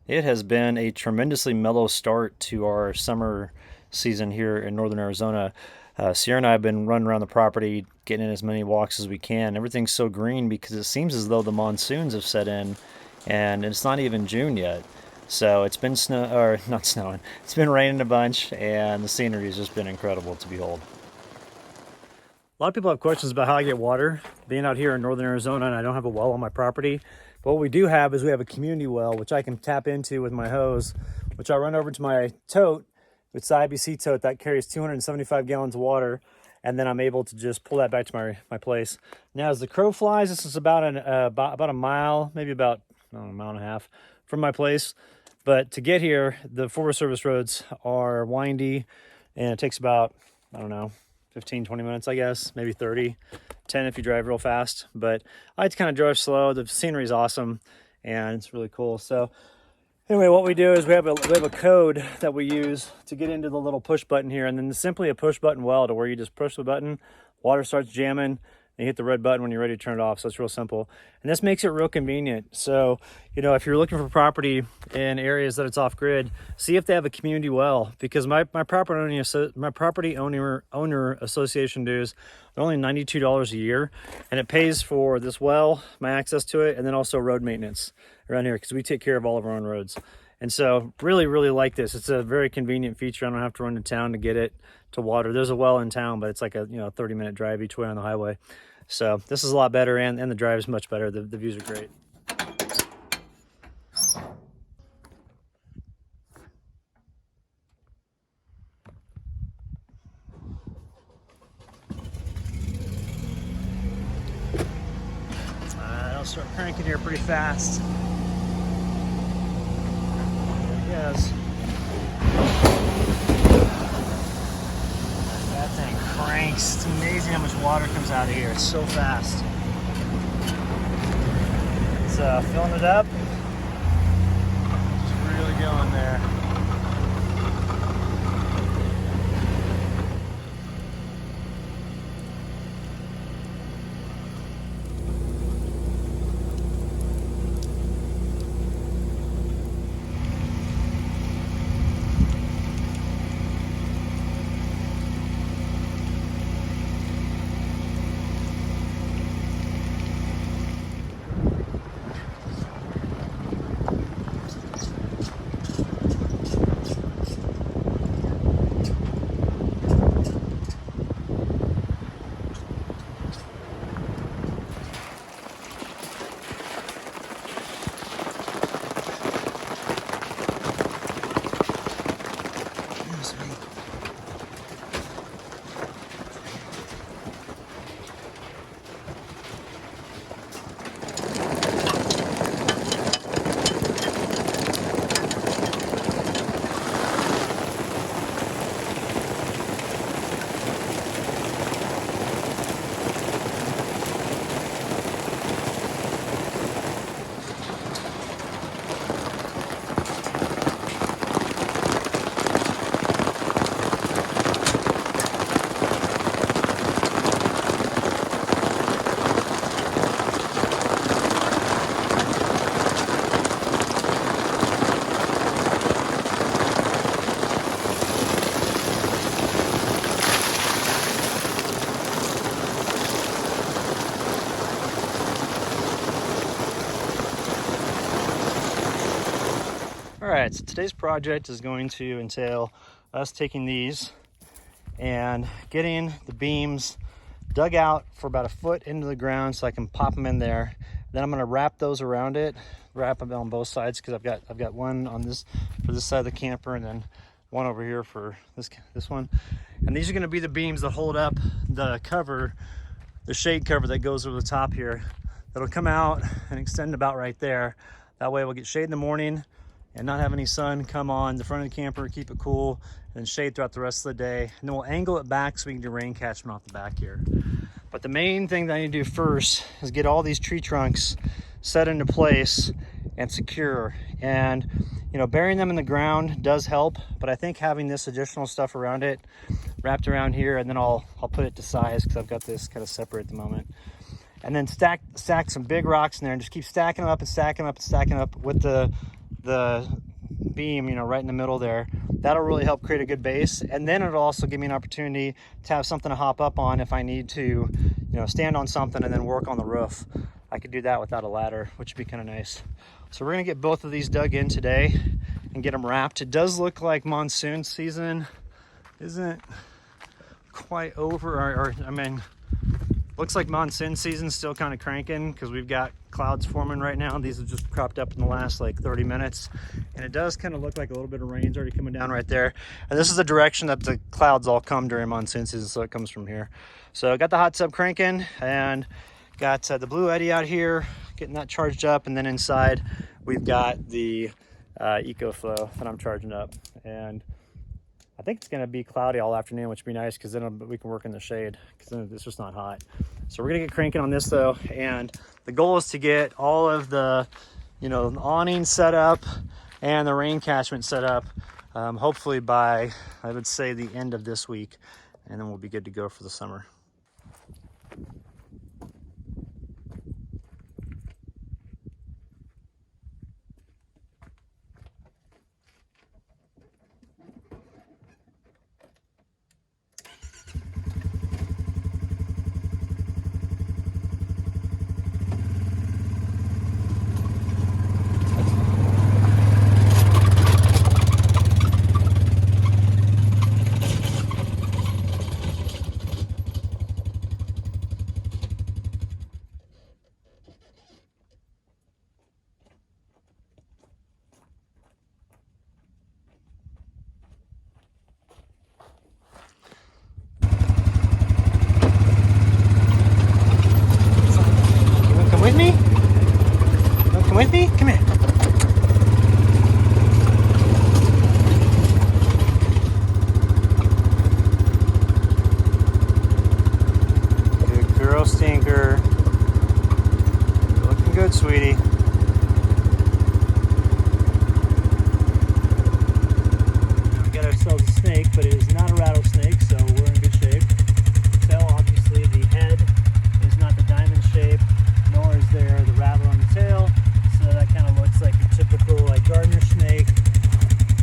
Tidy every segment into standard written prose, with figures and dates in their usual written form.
It has been a tremendously mellow start to our summer season here in northern Arizona. Sierra and I have been running around the property, getting in as many walks as we can. Everything's so green because it seems as though the monsoons have set in, and it's not even June yet. So it's been snow, or not snowing. It's been raining a bunch, and the scenery has just been incredible to behold. A lot of people have questions about how I get water. Being out here in northern Arizona, and I don't have a well on my property. But what we do have is we have a community well, which I can tap into with my hose, which I run over to my tote. It's the IBC tote that carries 275 gallons of water, and then I'm able to just pull that back to my place. Now, as the crow flies, this is about a mile, maybe about I don't know, a mile and a half from my place. But to get here, the Forest Service roads are windy, and it takes about, I don't know, 15, 20 minutes, I guess, maybe 30, 10 if you drive real fast. But I like to kind of drive slow. The scenery is awesome, and it's really cool. So anyway, what we do is we have a code that we use to get into the little push button here, and then simply a push button well to where you just push the button, water starts jamming, and you hit the red button when you're ready to turn it off. So it's real simple. And this makes it real convenient. So, if you're looking for property in areas that it's off grid, see if they have a community well, because my property owner association dues are only $92 a year, and it pays for this well, my access to it, and then also road maintenance around here because we take care of all of our own roads. And so really, really like this. It's a very convenient feature. I don't have to run to town to get it to water. There's a well in town, but it's like a 30-minute drive each way on the highway. So this is a lot better, and the drive is much better. The views are great. I'll start cranking here pretty fast. There it goes. That thing cranks. It's amazing how much water comes out of here. It's so fast. It's filling it up. Just really going there. All right, so today's project is going to entail us taking these and getting the beams dug out for about a foot into the ground so I can pop them in there. Then I'm going to wrap those around it, wrap them on both sides, because I've got one on this for this side of the camper, and then one over here for this one. And these are going to be the beams that hold up the cover, the shade cover that goes over the top here. That'll come out and extend about right there. That way we'll get shade in the morning and not have any sun come on the front of the camper, keep it cool, and then shade throughout the rest of the day. And then we'll angle it back so we can do rain catchment off the back here. But the main thing that I need to do first is get all these tree trunks set into place and secure. And burying them in the ground does help, but I think having this additional stuff around it, wrapped around here, and then I'll put it to size because I've got this kind of separate at the moment. And then stack some big rocks in there and just keep stacking them up and stacking them up and stacking them up with the the beam, you know, right in the middle there. That'll really help create a good base, and then it'll also give me an opportunity to have something to hop up on if I need to, you know, stand on something and then work on the roof. I could do that without a ladder, which would be kind of nice. So we're gonna get both of these dug in today and get them wrapped. It does look like monsoon season isn't quite over, or I mean, looks like monsoon season's still kind of cranking because we've got clouds forming right now. These have just cropped up in the last like 30 minutes. And it does kind of look like a little bit of rain's already coming down right there. And this is the direction that the clouds all come during monsoon season, so it comes from here. So I got the hot tub cranking and got the Blue Eddy out here, getting that charged up. And then inside we've got the EcoFlow that I'm charging up. And I think it's gonna be cloudy all afternoon, which would be nice because then we can work in the shade because then it's just not hot. So we're gonna get cranking on this though, and the goal is to get all of the, you know, the awning set up and the rain catchment set up, hopefully by, I would say, the end of this week, and then we'll be good to go for the summer. With me? Come with me? Come here. Good girl, Stinker. You're looking good, sweetie. We got ourselves a snake, but it is not a rattlesnake, so we're in good shape. Tail, obviously, the head is not the diamond shape, nor is there the rattle on the tail, so that kind of looks like a typical like gardener snake,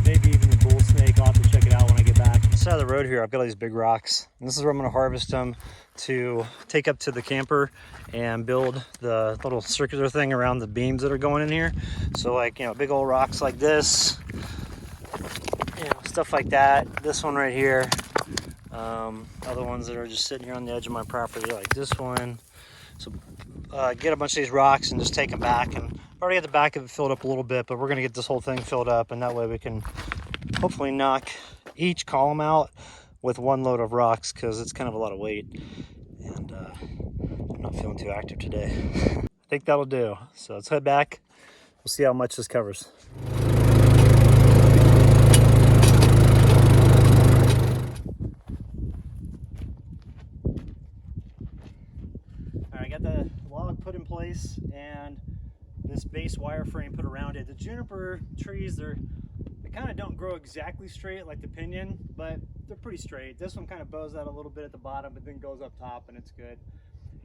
maybe even a bull snake. I'll have to check it out when I get back. On the side of the road here, I've got all these big rocks, and this is where I'm going to harvest them to take up to the camper and build the little circular thing around the beams that are going in here. So like, you know, big old rocks like this, you know, stuff like that. This one right here, other ones that are just sitting here on the edge of my property like this one. So get a bunch of these rocks and just take them back, and I've already got the back of it filled up a little bit, but we're going to get this whole thing filled up, and that way we can hopefully knock each column out with one load of rocks, because it's kind of a lot of weight, and I'm not feeling too active today. I think that'll do. So let's head back. We'll see how much this covers. I got the log put in place and this base wire frame put around it. The juniper trees, they kind of don't grow exactly straight like the pinyon, but they're pretty straight. This one kind of bows out a little bit at the bottom, but then goes up top, and it's good.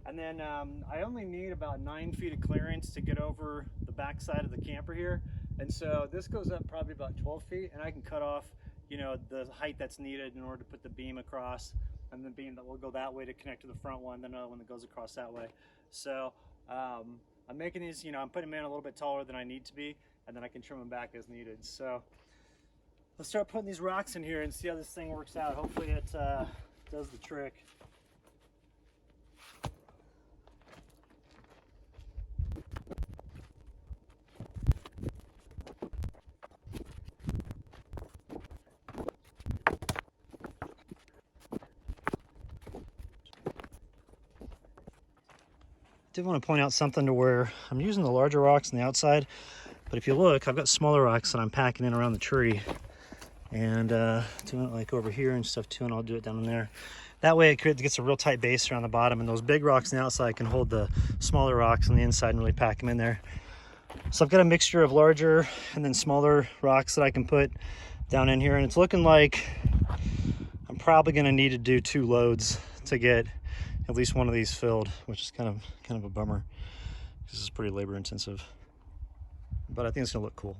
And then I only need about 9 feet of clearance to get over the back side of the camper here. And so this goes up probably about 12 feet, and I can cut off, you know, the height that's needed in order to put the beam across, and the beam that will go that way to connect to the front one, then another one that goes across that way. So I'm making these, you know, I'm putting them in a little bit taller than I need to be, and then I can trim them back as needed. So let's start putting these rocks in here and see how this thing works out. Hopefully it does the trick. I did want to point out something to where I'm using the larger rocks on the outside, but if you look, I've got smaller rocks that I'm packing in around the tree, and doing it like over here and stuff too, and I'll do it down in there. That way it gets a real tight base around the bottom, and those big rocks on the outside can hold the smaller rocks on the inside and really pack them in there. So I've got a mixture of larger and then smaller rocks that I can put down in here, and it's looking like I'm probably going to need to do 2 loads to get at least one of these filled, which is kind of a bummer. This is pretty labor intensive, but I think it's gonna look cool.